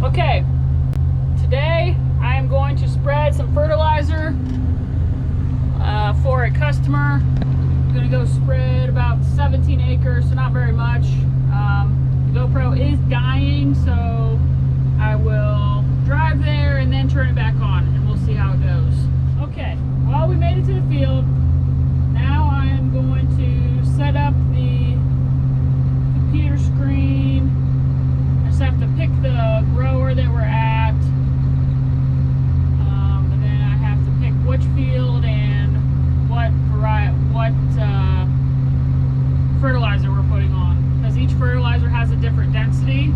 Okay, today I am going to spread some fertilizer for a customer. I'm going to go spread about 17 acres, so not very much. The GoPro is dying, so I will drive there and then turn it back on, and we'll see how it goes. Okay, well, we made it to the field. Now I am going to set up the computer screen. I just have to pick the grower that we're at, and then I have to pick which field and what fertilizer we're putting on, because each fertilizer has a different density,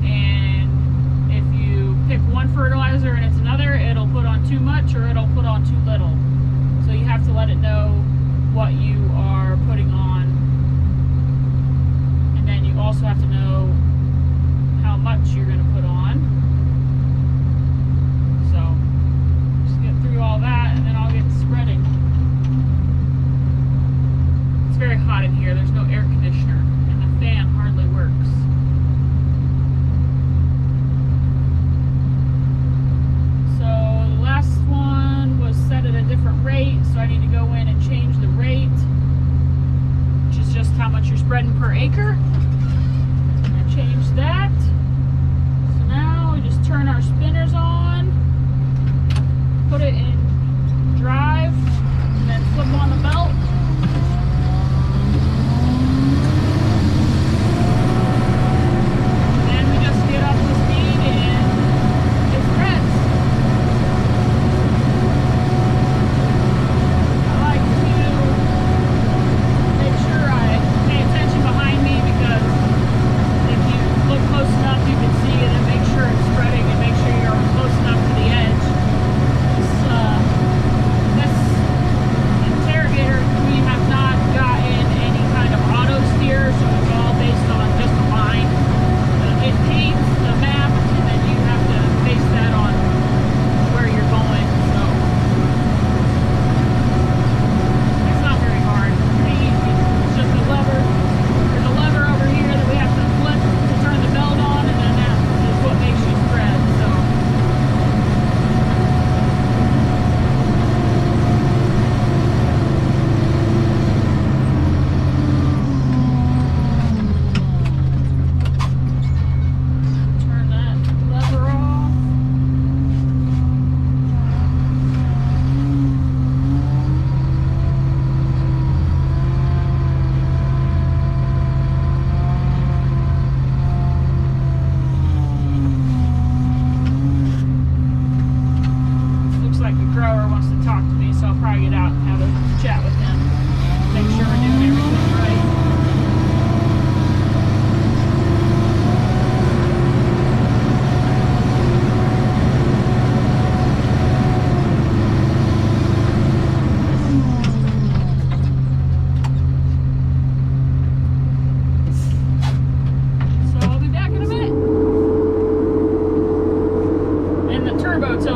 and if you pick one fertilizer and it's another, it'll put on too much or it'll put on too little. So you have to let it know what you are putting on, and then you also have to know how much you're going to put on. So just get through all that and then I'll get to spreading. It's very hot in here. There's no air conditioner and the fan hardly works. So the last one was set at a different rate, so I need to go in and change the rate, which is just how much you're spreading per acre. And change that. So now we just turn our spinners on, put it in drive, and then flip on the belt.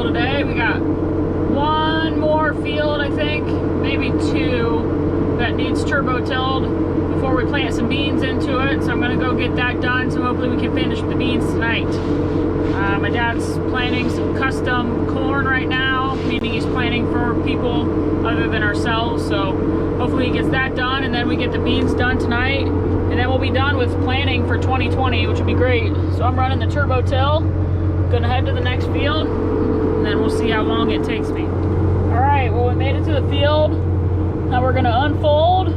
Today we got one more field, I think, maybe two, that needs turbo tilled before we plant some beans into it. So I'm gonna go get that done, so hopefully we can finish the beans tonight. My dad's planting some custom corn right now, meaning he's planting for people other than ourselves. So hopefully he gets that done, and then we get the beans done tonight, and then we'll be done with planting for 2020, which would be great. So I'm running the turbo till, gonna head to the next field, and then we'll see how long it takes me. All right, well, we made it to the field. Now we're gonna unfold.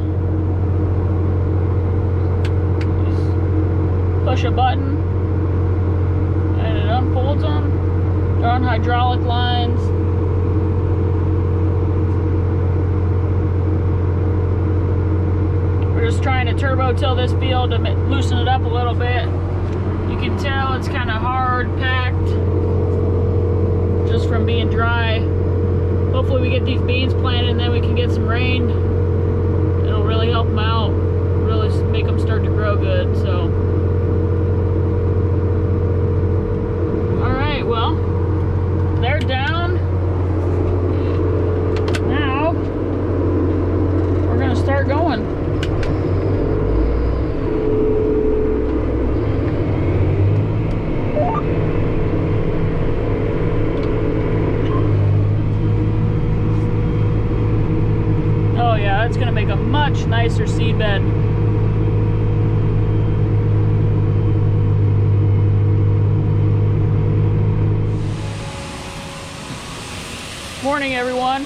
Just push a button, and it unfolds them. They're on hydraulic lines. We're just trying to turbo till this field to loosen it up a little bit. You can tell it's kind of hard packed just from being dry. Hopefully we get these beans planted and then we can get some rain. It'll really help them out, really make them start to grow good. So, all right, well, they're down. Now we're gonna start going. much nicer seed bed. Morning, everyone.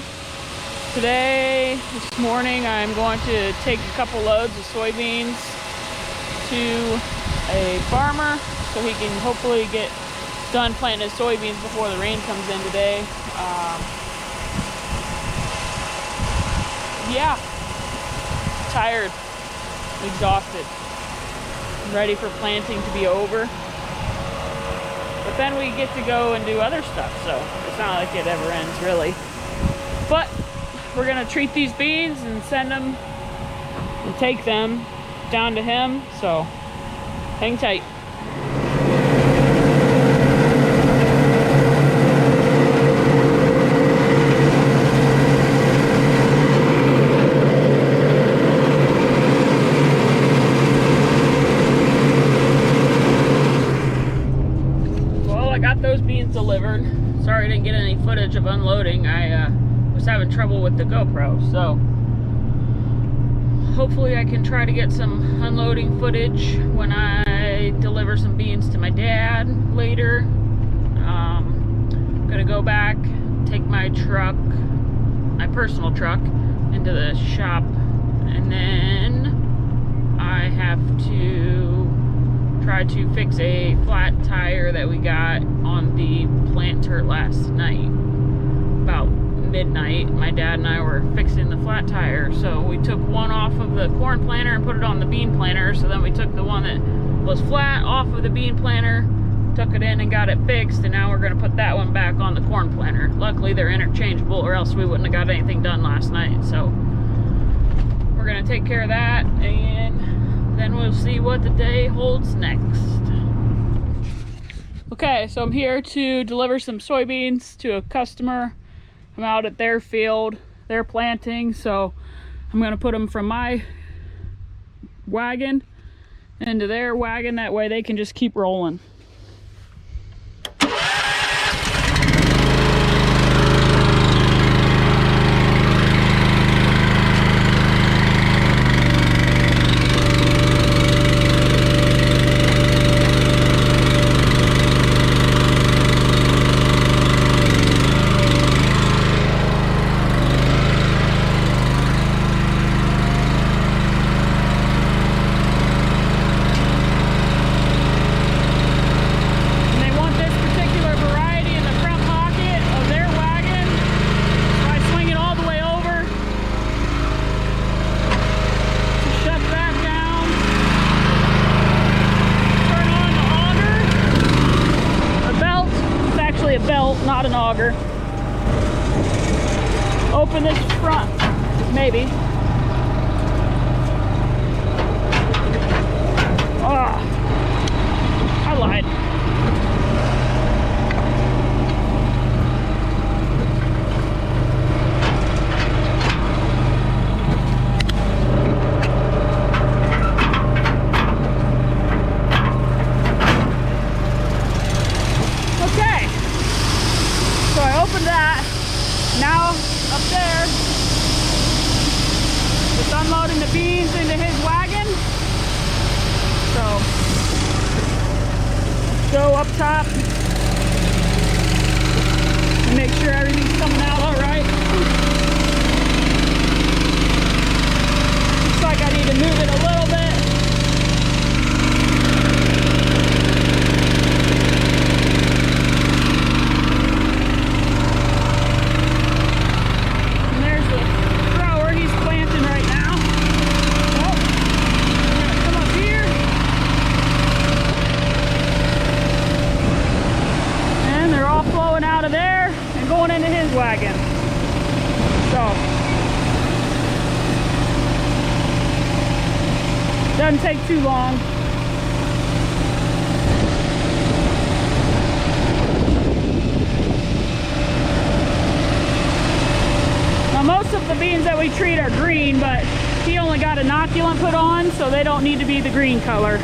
This morning, I'm going to take a couple loads of soybeans to a farmer so he can hopefully get done planting his soybeans before the rain comes in today. Yeah, tired, exhausted, ready for planting to be over. But then we get to go and do other stuff, so it's not like it ever ends, really. But we're gonna treat these beans and send them and take them down to him, so hang tight. Well, I got those beans delivered. Sorry I didn't get any footage of unloading. I was having trouble with the GoPro, so hopefully I can try to get some unloading footage when I deliver some beans to my dad later. I'm gonna go back, take my truck, my personal truck, into the shop, and then I have to try to fix a flat tire that we got on the planter last night. About midnight, my dad and I were fixing the flat tire, so we took one off of the corn planter and put it on the bean planter. So then we took the one that was flat off of the bean planter, took it in and got it fixed, and now we're going to put that one back on the corn planter. Luckily they're interchangeable, or else we wouldn't have got anything done last night. So we're going to take care of that, and then we'll see what the day holds next. Okay, so I'm here to deliver some soybeans to a customer. I'm out at their field, they're planting, so I'm gonna put them from my wagon into their wagon. That way they can just keep rolling. Not an auger. Open this front, maybe. I lied. Now up there, just unloading the beans into his wagon. So go up top and make sure everything's coming out all right. Looks like I need to move it a little bit. Going into his wagon. So doesn't take too long. Now most of the beans that we treat are green, but he only got inoculant put on, so they don't need to be the green color.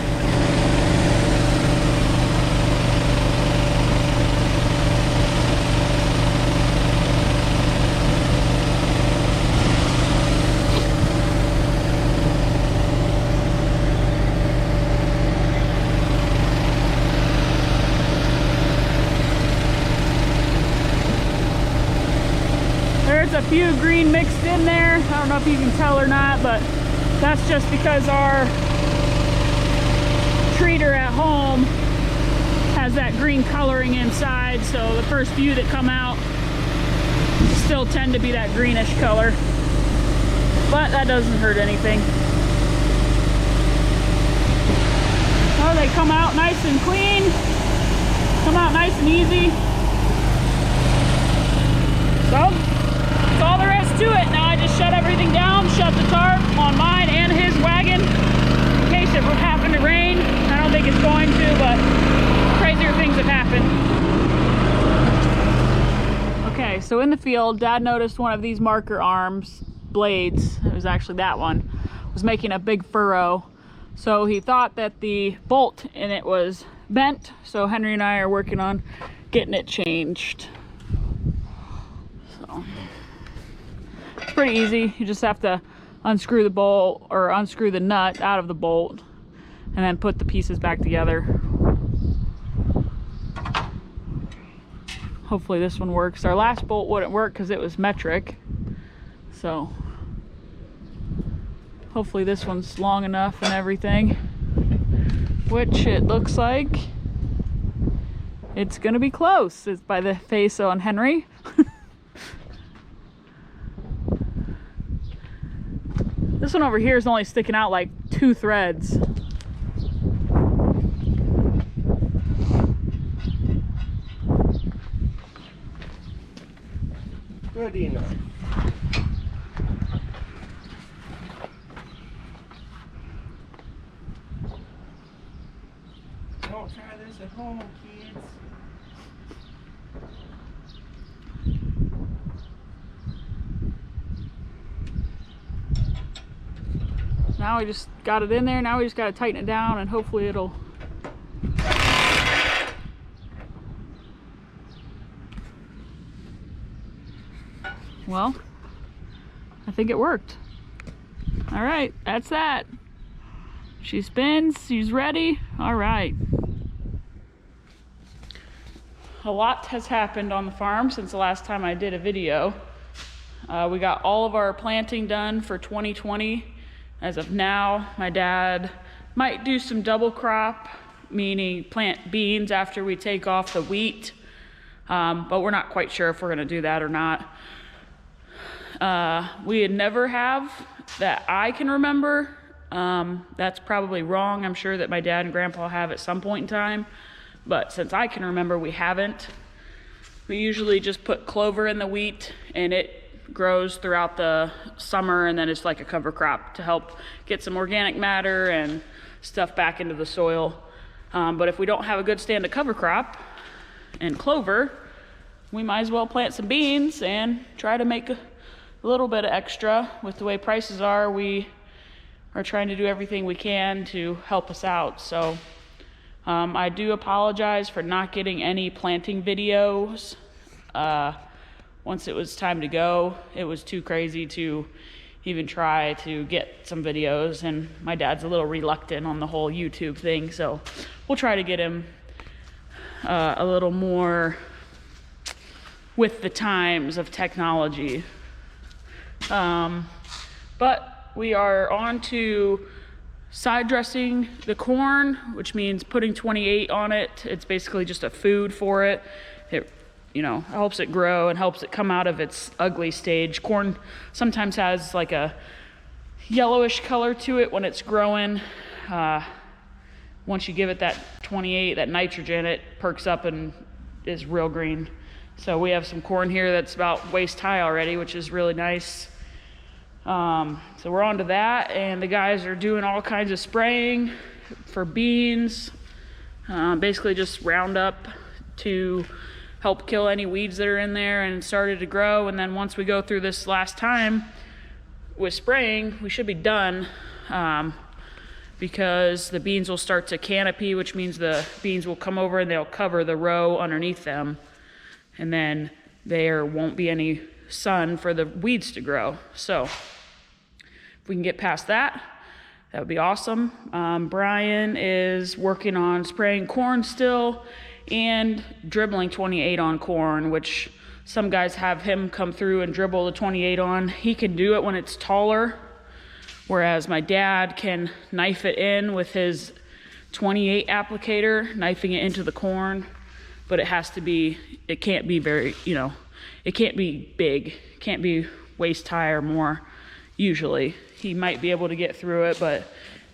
a few green mixed in there. I don't know if you can tell or not, but that's just because our treater at home has that green coloring inside, so the first few that come out still tend to be that greenish color, but that doesn't hurt anything. Oh, they come out nice and clean, come out nice and easy. So that's all there is to it. Now I just shut everything down, shut the tarp on mine and his wagon in case it would happen to rain. I don't think it's going to, but crazier things have happened. Okay, so in the field, Dad noticed one of these marker arms blades, it was actually that one, was making a big furrow. So he thought that the bolt in it was bent, so Henry and I are working on getting it changed. So it's pretty easy. You just have to unscrew the bolt, or unscrew the nut out of the bolt, and then put the pieces back together. Hopefully this one works. Our last bolt wouldn't work because it was metric, so hopefully this one's long enough and everything, which it looks like it's gonna be close. It's by the face on Henry. This one over here is only sticking out like 2 threads. Good enough. Don't try this at home, kids. Now we just got it in there. Now we just got to tighten it down and hopefully it'll... Well, I think it worked. All right, that's that. She spins, she's ready. All right. A lot has happened on the farm since the last time I did a video. We got all of our planting done for 2020. As of now, my dad might do some double crop, meaning plant beans after we take off the wheat, but we're not quite sure if we're gonna do that or not. We had never have that I can remember. That's probably wrong. I'm sure that my dad and grandpa have at some point in time, but since I can remember, we haven't. We usually just put clover in the wheat and it grows throughout the summer, and then it's like a cover crop to help get some organic matter and stuff back into the soil. But if we don't have a good stand of cover crop and clover, we might as well plant some beans and try to make a little bit of extra. With the way prices are, we are trying to do everything we can to help us out. So I do apologize for not getting any planting videos. Once it was time to go, it was too crazy to even try to get some videos, and my dad's a little reluctant on the whole YouTube thing, so we'll try to get him a little more with the times of technology. But we are on to side dressing the corn, which means putting 28 on it. It's basically just a food for it. It, you know, helps it grow and helps it come out of its ugly stage. Corn sometimes has like a yellowish color to it when it's growing. Once you give it that 28, that nitrogen, it perks up and is real green. So we have some corn here that's about waist high already, which is really nice. So we're on to that, and the guys are doing all kinds of spraying for beans, basically just Roundup to help kill any weeds that are in there and started to grow. And then once we go through this last time with spraying, we should be done, because the beans will start to canopy, which means the beans will come over and they'll cover the row underneath them, and then there won't be any sun for the weeds to grow. So if we can get past that, that would be awesome. Brian is working on spraying corn still and dribbling 28 on corn, which some guys have him come through and dribble the 28 on. He can do it when it's taller, whereas my dad can knife it in with his 28 applicator, knifing it into the corn, but it has to be, it can't be very, you know, it can't be big, it can't be waist high or more. Usually he might be able to get through it, but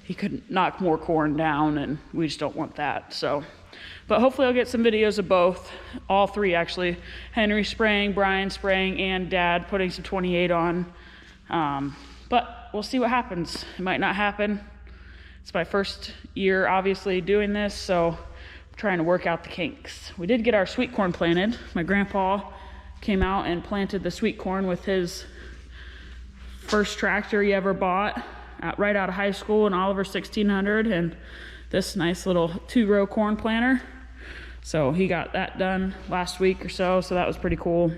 he could knock more corn down, and we just don't want that. So, but hopefully I'll get some videos of both, all three actually, Henry spraying, Brian spraying, and Dad putting some 28 on. But we'll see what happens. It might not happen. It's my first year obviously doing this, so I'm trying to work out the kinks. We did get our sweet corn planted. My grandpa came out and planted the sweet corn with his first tractor he ever bought right out of high school, in Oliver 1600, and this nice little 2-row corn planter. So he got that done last week or so, so that was pretty cool.